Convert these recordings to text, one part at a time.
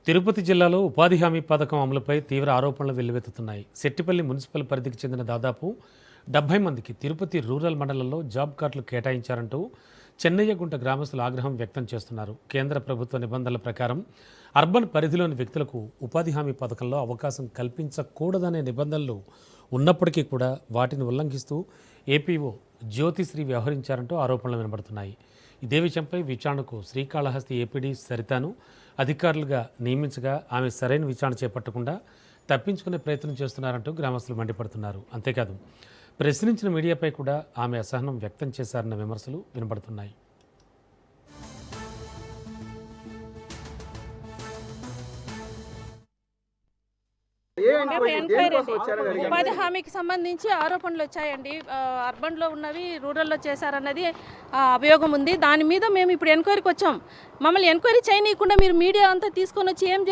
తిరుపతి జిల్లాలో ఉపాధి హామీ పథకం అమలుపై తీవ్ర ఆరోపణలు వెల్లువెత్తుతున్నాయి. సెట్టిపల్లి మున్సిపల్ పరిధికి చెందిన దాదాపు 70 మందికి తిరుపతి రూరల్ మండలంలో జాబ్ కార్డులు కేటాయించారంటూ చెన్నయ్యగుంట గ్రామస్తులు ఆగ్రహం వ్యక్తం చేస్తున్నారు. కేంద్ర ప్రభుత్వ నిబంధనల ప్రకారం అర్బన్ పరిధిలోని వ్యక్తులకు ఉపాధి హామీ పథకంలో అవకాశం కల్పించకూడదనే నిబంధనలు ఉన్నప్పటికీ కూడా వాటిని ఉల్లంఘిస్తూ ఏపీఓ జ్యోతిశ్రీ వ్యవహరించారంటూ ఆరోపణలు వినబడుతున్నాయి. ఇదే విషయంపై విచారణకు శ్రీకాళహస్తి ఏపీడీ సరితను అధికారులుగా నియమించగా ఆమె సరైన విచారణ చేపట్టకుండా తప్పించుకునే ప్రయత్నం చేస్తున్నారంటూ గ్రామస్తులు మండిపడుతున్నారు. అంతేకాదు ప్రశ్నించిన మీడియాపై కూడా ఆమె అసహనం వ్యక్తం చేశారన్న విమర్శలు వినబడుతున్నాయి. ఉపాధి హామీకి సంబంధించి ఆరోపణలు వచ్చాయండి. అర్బన్లో ఉన్నవి రూరల్లో చేశారన్నది అభియోగం ఉంది. దాని మీద మేము ఇప్పుడు ఎంక్వైరీకి వచ్చాం. మమ్మల్ని ఎంక్వైరీ చేయనీయకుండా మీరు మీడియా అంతా తీసుకొని వచ్చి ఏం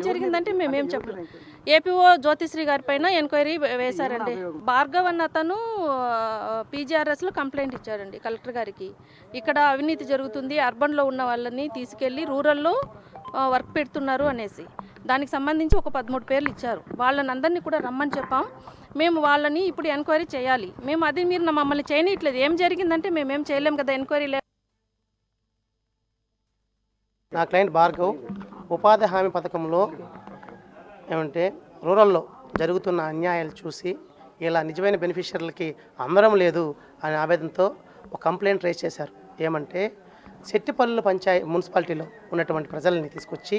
జరిగిందంటే మేమేం చెప్పలేం. ఏపీఓ జ్యోతిశ్రీ గారి పైన ఎంక్వైరీ వేశారండి. భార్గవ్ అన్న అతను పీజీఆర్ఎస్లో కంప్లైంట్ ఇచ్చారండి కలెక్టర్ గారికి. ఇక్కడ అవినీతి జరుగుతుంది, అర్బన్లో ఉన్న వాళ్ళని తీసుకెళ్ళి రూరల్లో వర్క్ పెడుతున్నారు అనేసి. దానికి సంబంధించి ఒక 13 పేర్లు ఇచ్చారు. వాళ్ళని అందరినీ కూడా రమ్మని చెప్పాం. మేము వాళ్ళని ఇప్పుడు ఎంక్వైరీ చేయాలి. మేము అది మీరు మమ్మల్ని చేయనీయట్లేదు. ఏం జరిగిందంటే మేమేం చేయలేం కదా ఎంక్వైరీ. నా క్లయింట్ భార్గవ్ ఉపాధి హామీ పథకంలో ఏమంటే రూరల్లో జరుగుతున్న అన్యాయాలు చూసి ఇలా నిజమైన బెనిఫిషియర్లకి అందరం లేదు అనే ఆవేదనతో ఒక కంప్లైంట్ రేజ్ చేశారు. ఏమంటే సెట్టిపల్లి మున్సిపాలిటీలో ఉన్నటువంటి ప్రజల్ని తీసుకొచ్చి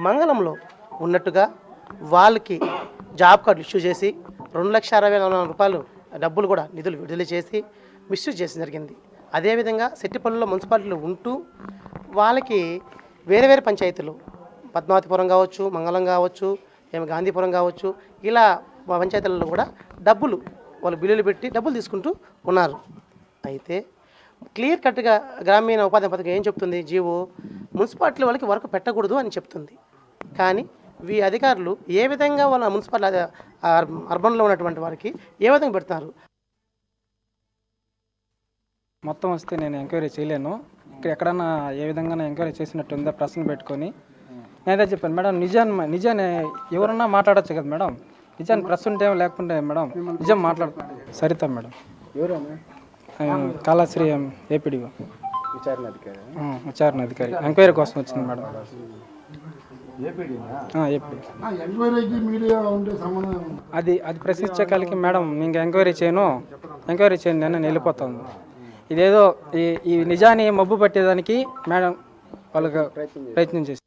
మంగళంలో ఉన్నట్టుగా వాళ్ళకి జాబ్ కార్డులు ఇష్యూ చేసి 2,60,000 రూపాయలు డబ్బులు కూడా నిధులు విడుదల చేసి మిస్యూజ్ చేసి జరిగింది. అదేవిధంగా సెట్టిపల్లిలో మున్సిపాలిటీలో ఉంటూ వాళ్ళకి వేరే వేరే పంచాయతీలు పద్మావతిపురం కావచ్చు, మంగళం కావచ్చు, గాంధీపురం కావచ్చు, ఇలా పంచాయతీలలో కూడా డబ్బులు వాళ్ళు బిల్లులు పెట్టి డబ్బులు తీసుకుంటూ ఉన్నారు. అయితే క్లియర్ కట్గా గ్రామీణ ఉపాధి పథకం ఏం చెప్తుంది? జీవో మున్సిపాలిటీ వాళ్ళకి వర్క్ పెట్టకూడదు అని చెప్తుంది. కానీ ఈ అధికారులు ఏ విధంగా వాళ్ళ మున్సిపాలిటీ అర్బన్లో ఉన్నటువంటి వారికి ఏ విధంగా పెడుతున్నారు? మొత్తం వస్తే నేను ఎంక్వైరీ చేయలేను. ఇక్కడ ఎక్కడన్నా ఏ విధంగా ఎంక్వైరీ చేసినట్టు ఉందా ప్రశ్న పెట్టుకొని నేనే చెప్పాను. మేడం నిజాన్ని ఎవరన్నా మాట్లాడచ్చు కదా మేడం, నిజాన్ని ప్రెస్ ఉంటే లేకుంటే మేడం నిజం మాట్లాడుతాను. సరిత మేడం కాళశ్రీ ఏపీడీఓ విచారణ అధికారి ఎంక్వైరీ కోసం వచ్చింది మేడం. అది ప్రశ్నించగలిగి మేడం ఇంక ఎంక్వైరీ చేయను నేను వెళ్ళిపోతాను. ఇదేదో ఈ నిజాన్ని మబ్బు పట్టేదానికి మేడం వాళ్ళకి ప్రయత్నం చేసి